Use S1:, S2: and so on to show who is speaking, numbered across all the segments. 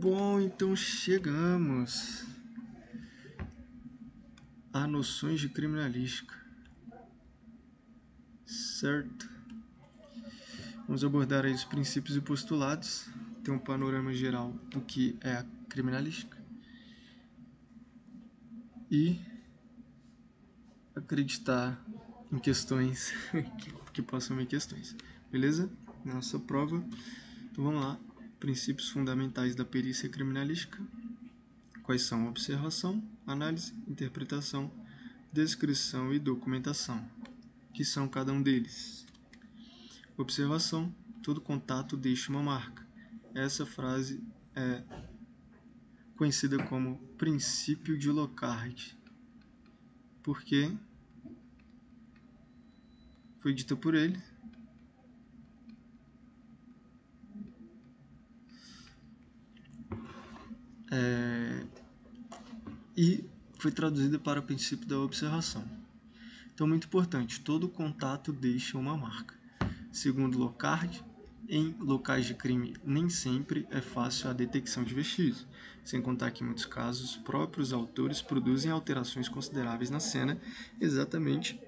S1: Bom, então chegamos a noções de criminalística, certo? Vamos abordar aí os princípios e postulados, ter um panorama geral do que é a criminalística e acreditar em questões que possam ser questões, beleza? Nossa prova. Então vamos lá. Princípios fundamentais da perícia criminalística. Quais são? Observação, análise, interpretação, descrição e documentação. Que são cada um deles? Observação: todo contato deixa uma marca. Essa frase é conhecida como princípio de Locard, porque foi dita por ele. E foi traduzida para o princípio da observação. Então, muito importante, todo contato deixa uma marca. Segundo Locard, em locais de crime nem sempre é fácil a detecção de vestígios, sem contar que em muitos casos os próprios autores produzem alterações consideráveis na cena exatamente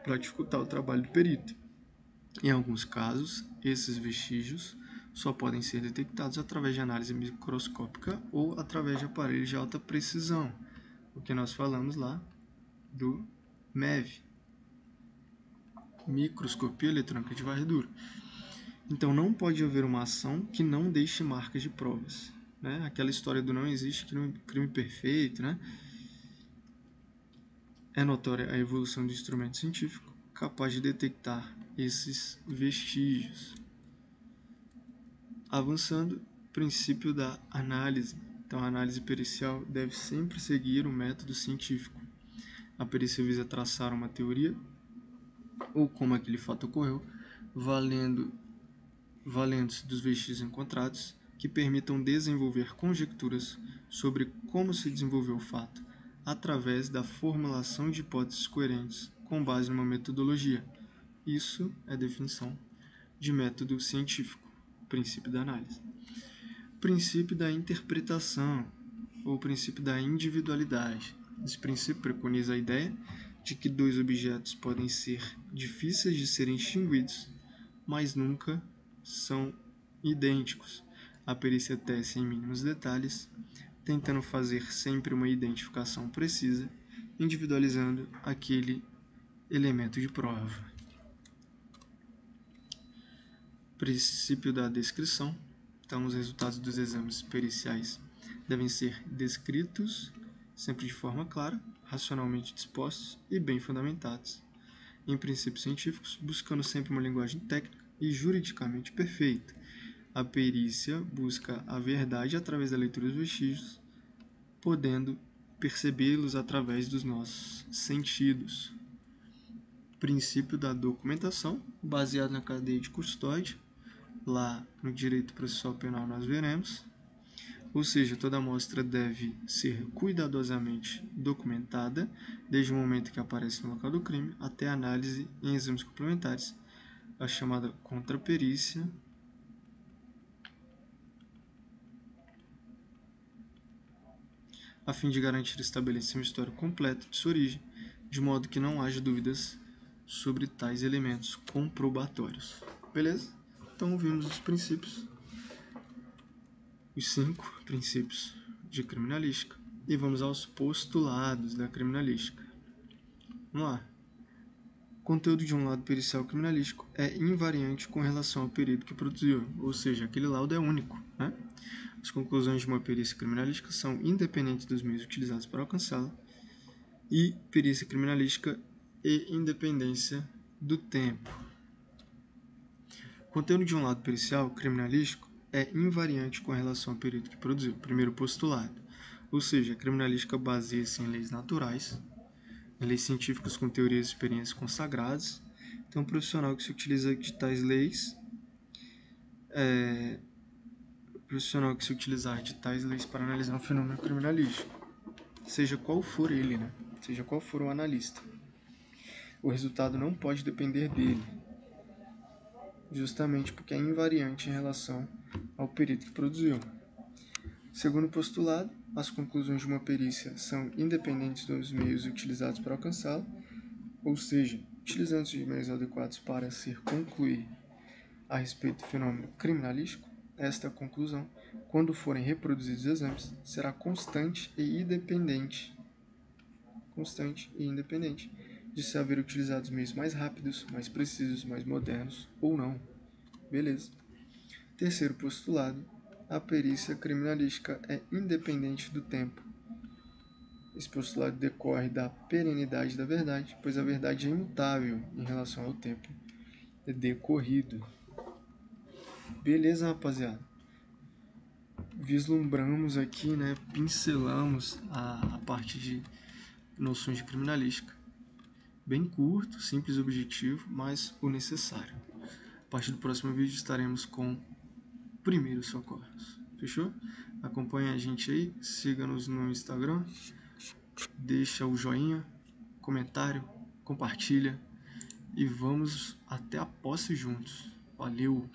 S1: para dificultar o trabalho do perito. Em alguns casos, esses vestígios só podem ser detectados através de análise microscópica ou através de aparelhos de alta precisão, o que nós falamos lá do MEV, microscopia eletrônica de varredura. Então não pode haver uma ação que não deixe marcas de provas, né? Aquela história do não existe crime perfeito, né? É notória a evolução do instrumento científico capaz de detectar esses vestígios. Avançando, princípio da análise. Então a análise pericial deve sempre seguir um método científico. A perícia visa traçar uma teoria ou como aquele fato ocorreu, valendo-se dos vestígios encontrados, que permitam desenvolver conjecturas sobre como se desenvolveu o fato, através da formulação de hipóteses coerentes com base numa metodologia. Isso é a definição de método científico, princípio da análise. Princípio da interpretação, ou princípio da individualidade. Esse princípio preconiza a ideia de que dois objetos podem ser difíceis de serem distinguidos, mas nunca são idênticos. A perícia tece em mínimos detalhes, tentando fazer sempre uma identificação precisa, individualizando aquele elemento de prova. Princípio da descrição. Então, os resultados dos exames periciais devem ser descritos, sempre de forma clara, racionalmente dispostos e bem fundamentados, em princípios científicos, buscando sempre uma linguagem técnica e juridicamente perfeita. A perícia busca a verdade através da leitura dos vestígios, podendo percebê-los através dos nossos sentidos. Princípio da documentação, baseado na cadeia de custódia. Lá no direito processual penal nós veremos, ou seja, toda amostra deve ser cuidadosamente documentada, desde o momento que aparece no local do crime até a análise em exames complementares, a chamada contraperícia, a fim de garantir estabelecer um histórico completo de sua origem, de modo que não haja dúvidas sobre tais elementos comprobatórios. Beleza? Então vimos os princípios, os 5 princípios de criminalística, e vamos aos postulados da criminalística. Vamos lá. O conteúdo de um laudo pericial criminalístico é invariante com relação ao perito que produziu, ou seja, aquele laudo é único, né? As conclusões de uma perícia criminalística são independentes dos meios utilizados para alcançá-la, e perícia criminalística e independência do tempo. O conteúdo de um laudo pericial criminalístico é invariante com relação ao perito que produziu. Primeiro postulado. Ou seja, a criminalística baseia-se em leis naturais, em leis científicas com teorias e experiências consagradas. Então, um profissional que se utiliza de tais leis, para analisar um fenômeno criminalístico, seja qual for ele, né? Seja qual for o analista, o resultado não pode depender dele, justamente porque é invariante em relação ao perito que produziu. Segundo postulado, as conclusões de uma perícia são independentes dos meios utilizados para alcançá-la, ou seja, utilizando os meios adequados para se concluir a respeito do fenômeno criminalístico, esta conclusão, quando forem reproduzidos os exames, será constante e independente de se haver utilizado os meios mais rápidos, mais precisos, mais modernos ou não. Beleza. Terceiro postulado, a perícia criminalística é independente do tempo. Esse postulado decorre da perenidade da verdade, pois a verdade é imutável em relação ao tempo decorrido. Beleza, rapaziada? Vislumbramos aqui, pincelamos a parte de noções de criminalística. Bem curto, simples e objetivo, mas o necessário. A partir do próximo vídeo estaremos com primeiros socorros. Fechou? Acompanhe a gente aí, siga-nos no Instagram, deixa o joinha, comentário, compartilha e vamos até a posse juntos. Valeu!